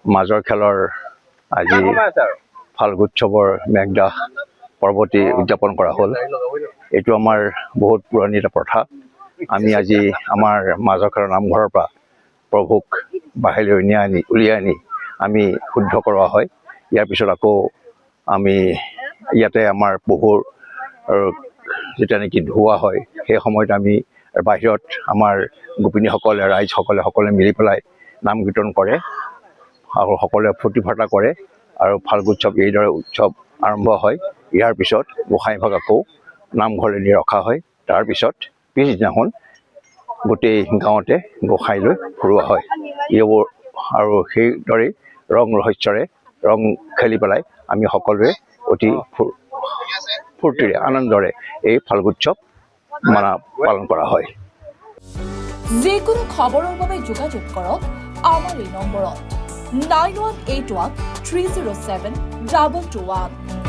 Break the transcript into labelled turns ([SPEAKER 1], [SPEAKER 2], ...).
[SPEAKER 1] মাজৰ খেলৰ আজি ফাল্গুৎসৱৰ মেঘদাহ পৰ্বতী উদযাপন কৰা হ'ল। এইটো আমাৰ বহুত পুৰণি এটা প্ৰথা। আমি আজি আমাৰ মাজৰ খেলৰ নামঘৰৰ পৰা প্ৰভুক বাহিৰলৈ উলিয়াই আনি আমি শুদ্ধ কৰোৱা হয়। ইয়াৰ পিছত আকৌ আমি ইয়াতে আমাৰ পহুৰ যেতিয়া নেকি ধুওৱা হয়, সেই সময়ত আমি বাহিৰত আমাৰ গোপিনীসকলে ৰাইজসকলে মিলি পেলাই নাম কীৰ্তন কৰে আৰু সকলোৱে ফূৰ্তি ফাৰ্তা কৰে আৰু ফাল্গুৎসৱ এইদৰে উৎসৱ আৰম্ভ হয়। ইয়াৰ পিছত গোসাঁইভাগ আকৌ নামঘৰলৈ নি ৰখা হয়। তাৰপিছত পিছদিনাখন গোটেই গাঁৱতে গোসাঁইলৈ ফুৰোৱা হয়। এইবোৰ আৰু সেইদৰেই ৰং ৰহস্যৰে ৰং খেলি পেলাই আমি সকলোৱে অতি ফূৰ্তিৰে আনন্দৰে এই ফাল্গুৎসৱ পালন কৰা হয়।
[SPEAKER 2] যিকোনো খবৰৰ বাবে যোগাযোগ কৰক আমাৰ এই নম্বৰত 9181 307 221।